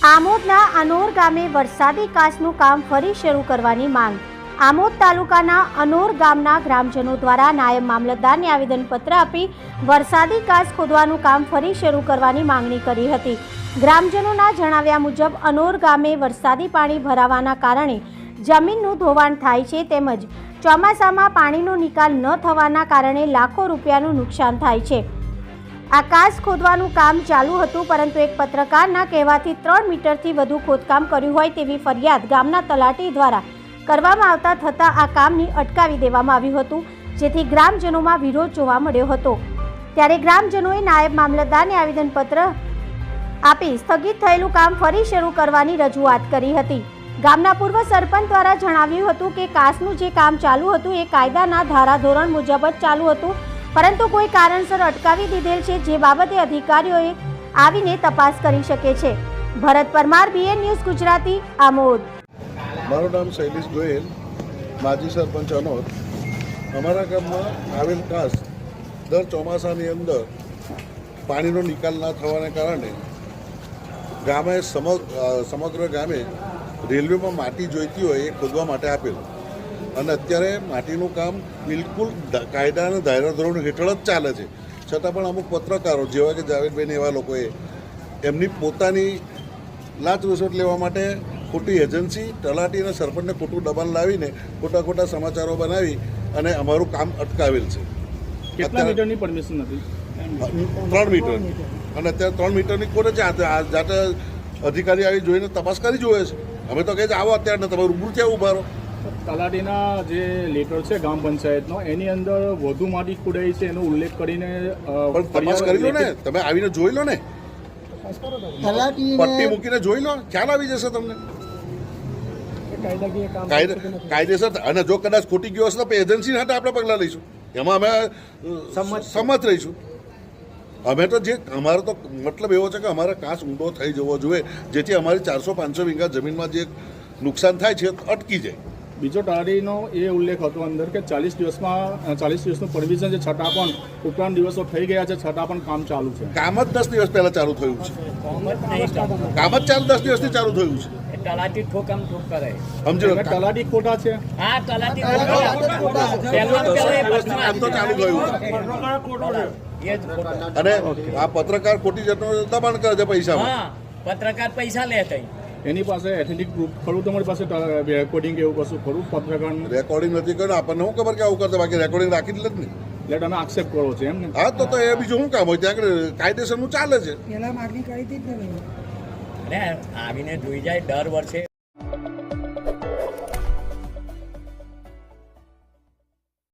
આમોદના અનોર ગામે વરસાદી કાચનું કામ ફરી શરૂ કરવાની માંગ। આમોદ તાલુકાના અનોર ગામના ગ્રામજનો દ્વારા નાયબ મામલતદારને આવેદનપત્ર આપી વરસાદી કાચ ખોદવાનું કામ ફરી શરૂ કરવાની માંગણી કરી હતી। ગ્રામજનોના જણાવ્યા મુજબ અનોર ગામે વરસાદી પાણી ભરાવાના કારણે જમીનનું ધોવાણ થાય છે, તેમજ ચોમાસામાં પાણીનો નિકાલ ન થવાના કારણે લાખો રૂપિયાનું નુકસાન થાય છે। આ કાચ ખોદવાનું કામ ચાલુ હતું, પરંતુ એક પત્રકારના કહેવાથી 3 મીટરથી વધુ ખોદકામ કર્યું હોય તેવી ફરિયાદ ગામના તલાટી દ્વારા કરવામાં આવતા થતાં આ કામને અટકાવી દેવામાં આવ્યું હતું, જેથી ગ્રામજનોમાં વિરોધ જોવા મળ્યો હતો। ત્યારે ગ્રામજનોએ નાયબ મામલતદારને આવેદનપત્ર આપી સ્થગિત થયેલું કામ ફરી શરૂ કરવાની રજૂઆત કરી હતી। ગામના પૂર્વ સરપંચ દ્વારા જણાવ્યું હતું કે કાચનું જે કામ ચાલુ હતું એ કાયદાના ધારાધોરણ મુજબ જ ચાલુ હતું, પરંતુ કોઈ કારણસર અટકાવી દીધેલ છે, જે બાબતે અધિકારીઓએ આવીને તપાસ કરી શકે છે। ભરત પરમાર, BN ન્યૂઝ ગુજરાતી, આમોદ। મારું નામ શૈલેષ ગોયલ, માજી સરપંચ અનોદ। અમારા ગામમાં આવેલ કાચ દર ચોમાસાની અંદર પાણીનો નિકાલ ના થવાને કારણે ગામે સમગ્ર ગામે રેલવેમાં માટી જોઈતી હોય એ ખોદવા માટે આપેલ, અને અત્યારે માટીનું કામ બિલકુલ કાયદા અને ધારાધોરણ હેઠળ જ ચાલે છે, છતાં પણ અમુક પત્રકારો જેવા કે જાવેદભાઈ એવા લોકોએ એમની પોતાની લાંચ વસૂટ લેવા માટે ખોટી એજન્સી, તલાટી અને સરપંચને ખોટું દબાણ લાવીને ખોટા સમાચારો બનાવી અને અમારું કામ અટકાવેલ છે। કેટલા મીટરની પરમિશન હતી? 3 મીટર, અને અત્યારે 3 મીટરની કોને જાતે અધિકારી આવી જોઈને તપાસ કરી જોવે છે। અમે તો કહે છે આવો અત્યારે તમે રૂબરૂ ત્યાં ઉભા રહો। તલાટીના જે લેટર છે ગ્રામ પંચાયતનો, એની અંદર વધુ માટી ખોદાઈ છે એનો ઉલ્લેખ કરીને પણ તપાસ કરી લો ને, તમે આવીને જોઈ લો ને, પટ્ટી મૂકીને જોઈ લો, ખ્યાલ આવી જશે તમને કાયદેસર। અને જો કદાચ ખોટી ગયો હશે તો એજન્સી હાટે આપણે પગલાં લઈશું, એમાં અમે સંમત રહીશું। અમે તો જે અમારો તો મતલબ એવો છે કે અમારે કાચ ઊંડો થઈ જવો જોઈએ, જેથી અમારી 400-500 વીઘા જમીનમાં જે નુકસાન થાય છે અટકી જાય। બીજો તલાટીનો એ ઉલ્લેખ હતો અંદર કે 40 દિવસનું પરમિશન છે, છતાં પણ ઉપરાંત દિવસો થઈ ગયા છે, છતાં પણ કામ ચાલુ છે। કામ જ 10 દિવસ પહેલા ચાલુ થયું છે, કામ જ 10 દિવસથી ચાલુ થયું છે। તલાટી ઠોકામ ઠોક કરે, સમજો તલાટી ખોટા છે। હા, તલાટી ચાલુ થયું અને આ પત્રકાર ખોટી જતો દબાણ કરે છે પૈસામાં। પત્રકાર પૈસા લે છે, એની પાસે એથેન્ટિક પ્રૂફ ખરું? તમારી પાસે રેકોર્ડિંગ એવું કશું ખરું? પત્રકાર રેકોર્ડિંગ નથી કર્યું, આપણને શું ખબર કે આવું કરતા, બાકી રેકોર્ડિંગ રાખી જ નથી ને। એટલે તમે આક્ષેપ કરો છો એમ ને? હા, તો એ બીજું શું કામ હોય, ત્યાં કાયદેસરનું ચાલે છે। આવીને જોઈ જાય દર વર્ષે।